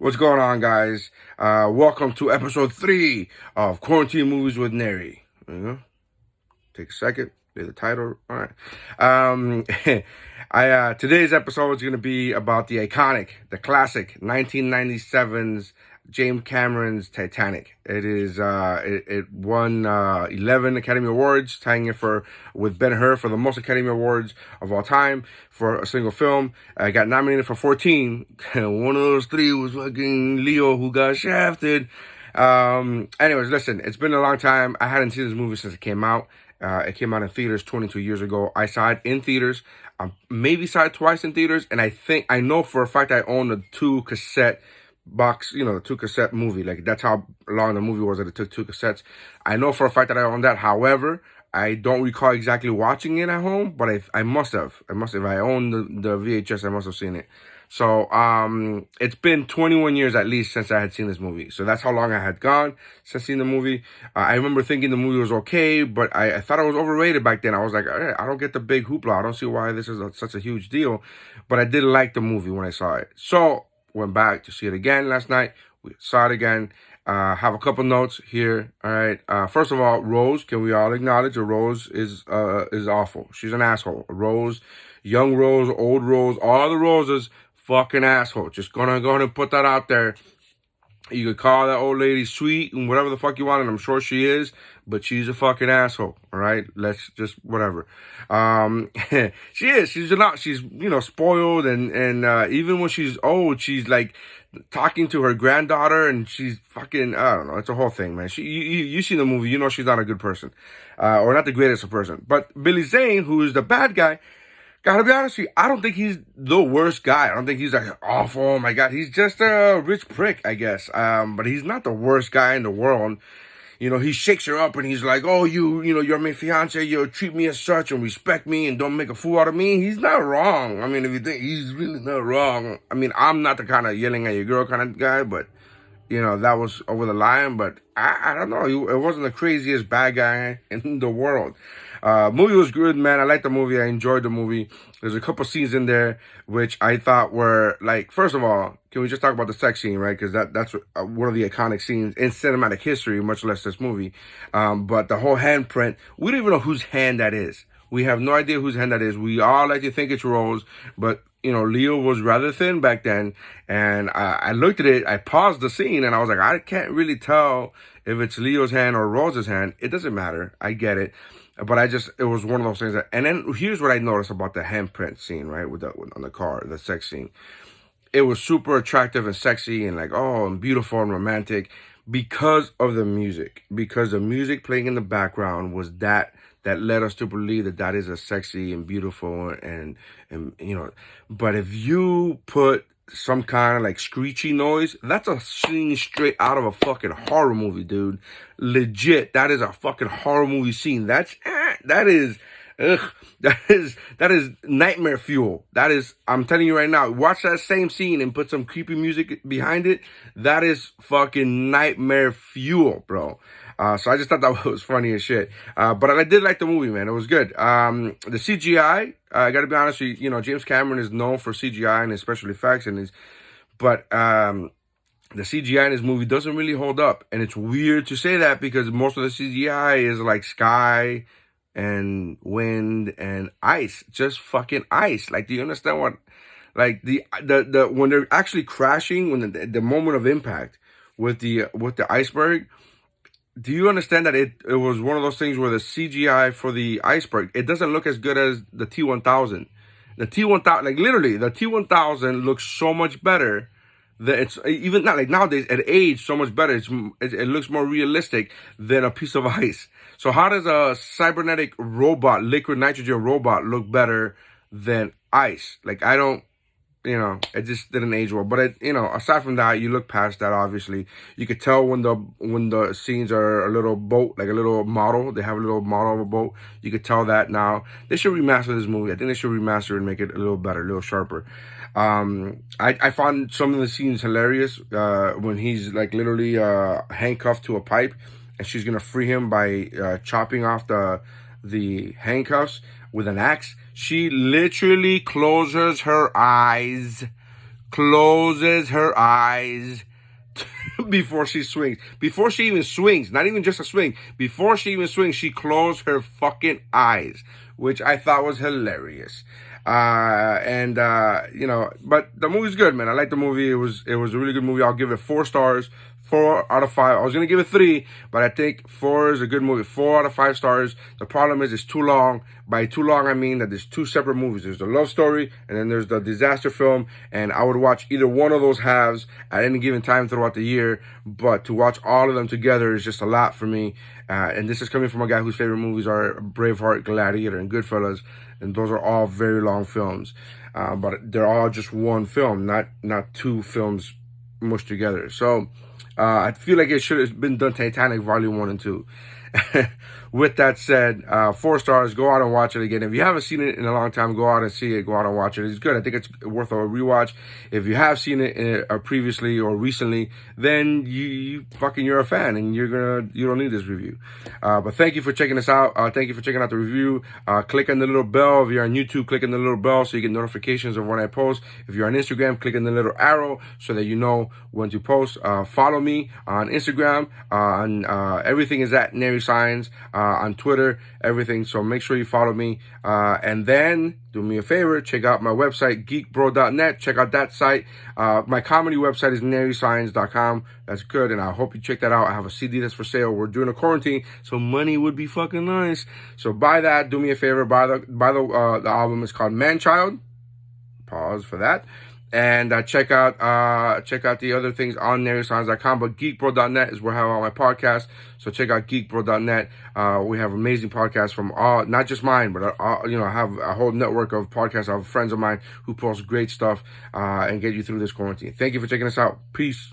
What's going on, guys? Welcome to episode 3 of Quarantine Movies with Nery. Take a second, read the title. All right. Today's episode is going to be about the iconic, the classic 1997's James Cameron's Titanic. It won 11 Academy Awards, tying it with Ben-Hur for the most Academy Awards of all time for a single film. I got nominated for 14. One of those 3 was fucking Leo, who got shafted. Anyways, listen, it's been a long time. I hadn't seen this movie since it came out. It came out in theaters 22 years ago. I saw it in theaters. Maybe saw it twice in theaters, and I know for a fact I own the 2 cassette box, the 2 cassette movie. Like, that's how long the movie was, that it took 2 cassettes. I know for a fact that I own that. However, I don't recall exactly watching it at home, but I must have. If I owned the VHS, I must have seen it. So, it's been 21 years at least since I had seen this movie. So that's how long I had gone since seeing the movie. I remember thinking the movie was okay, but I thought it was overrated back then. I was like, I don't get the big hoopla. I don't see why this is such a huge deal. But I did like the movie when I saw it. So, went back to see it again last night. We saw it again. Have a couple notes here. All right. First of all, Rose, can we all acknowledge that Rose is awful? She's an asshole. Rose, young Rose, old Rose, all the Roses, fucking asshole. Just gonna go ahead and put that out there. You could call that old lady sweet and whatever the fuck you want, and I'm sure she is, but she's a fucking asshole. All right, let's just whatever. She is. She's not. She's spoiled, and even when she's old, she's like talking to her granddaughter, and she's fucking. I don't know. It's a whole thing, man. You see the movie, you know she's not a good person, or not the greatest of person. But Billy Zane, who is the bad guy. Gotta be honest with you, I don't think he's the worst guy. I don't think he's like awful. Oh my God, he's just a rich prick, I guess. But he's not the worst guy in the world. He shakes her up and he's like, "Oh, you're my fiance. You treat me as such and respect me and don't make a fool out of me." He's not wrong. I mean, if you think he's really not wrong. I mean, I'm not the kind of yelling at your girl kind of guy, but that was over the line. But I don't know. It wasn't the craziest bad guy in the world. Movie was good, man. I liked the movie. I enjoyed the movie. There's a couple scenes in there which I thought were like, first of all, can we just talk about the sex scene, right? Because that's one of the iconic scenes in cinematic history, much less this movie. But the whole handprint, we don't even know whose hand that is. We have no idea whose hand that is. We all like to think it's Rose, but Leo was rather thin back then, and I looked at it, I paused the scene, and I was like, I can't really tell if it's Leo's hand or Rose's hand. It doesn't matter. I get it. But it was one of those things and then here's what I noticed about the handprint scene, right? On the car, the sex scene. It was super attractive and sexy and like, oh, and beautiful and romantic because of the music. Because the music playing in the background was that led us to believe that is a sexy and beautiful and but if you put some kind of like screechy noise, that's a scene straight out of a fucking horror movie, dude. Legit, that is a fucking horror movie scene. That is nightmare fuel. I'm telling you right now, watch that same scene and put some creepy music behind it. That is fucking nightmare fuel, bro. So I just thought that was funny as shit. But I did like the movie, man. It was good. The CGI, I gotta be honest with you, James Cameron is known for CGI and his special effects but the CGI in his movie doesn't really hold up. And it's weird to say that because most of the CGI is like sky and wind and ice. Just fucking ice. Like, do you understand what, like the when they're actually crashing, when the moment of impact with the iceberg, do you understand that it was one of those things where the CGI for the iceberg, it doesn't look as good as the T-1000. The T-1000, like literally, the T-1000 looks so much better that it's even not like nowadays at age so much better. It looks more realistic than a piece of ice. So how does a cybernetic robot, liquid nitrogen robot, look better than ice? Like it just didn't age well. But aside from that, you look past that. Obviously, you could tell when the scenes are a little boat, like a little model. They have a little model of a boat. You could tell that now. They should remaster this movie. I think they should remaster it and make it a little better, a little sharper. I found some of the scenes hilarious when he's like literally handcuffed to a pipe, and she's gonna free him by chopping off the handcuffs with an axe. She literally closes her eyes, closes her eyes before she swings. Before she even swings, not even just a swing, before she even swings, she closed her fucking eyes, which I thought was hilarious. You know, but the movie's good, man. I like the movie. It was a really good movie. I'll give it 4 stars. 4 out of 5. I was going to give it 3, but I think 4 is a good movie. 4 out of 5 stars. The problem is it's too long. By too long, I mean that there's 2 separate movies. There's the love story, and then there's the disaster film, and I would watch either one of those halves at any given time throughout the year, but to watch all of them together is just a lot for me. And this is coming from a guy whose favorite movies are Braveheart, Gladiator, and Goodfellas, and those are all very long films. But they're all just one film, not 2 films mushed together. So I feel like it should have been done Titanic Volume 1 and 2. With that said, 4 stars. Go out and watch it again. If you haven't seen it in a long time, go out and see it. Go out and watch it. It's good. I think it's worth a rewatch. If you have seen it previously or recently, then you're a fan and you don't need this review. But thank you for checking us out. Thank you for checking out the review. Click on the little bell. If you're on YouTube, click on the little bell so you get notifications of when I post. If you're on Instagram, click on the little arrow so that you know when to post. Follow me on Instagram. Everything is at Nery Signs. On Twitter, everything. So make sure you follow me. And then do me a favor, check out my website, geekbro.net. Check out that site. My comedy website is nerysigns.com. That's good, and I hope you check that out. I have a CD that's for sale. We're doing a quarantine, so money would be fucking nice. So buy that. Do me a favor. Buy the album. It's called Manchild. Pause for that. And check out the other things on nerysigns.com. But geekbro.net is where I have all my podcasts. So check out geekbro.net. We have amazing podcasts from all, not just mine, but I have a whole network of podcasts. I have friends of mine who post great stuff and get you through this quarantine. Thank you for checking us out. Peace.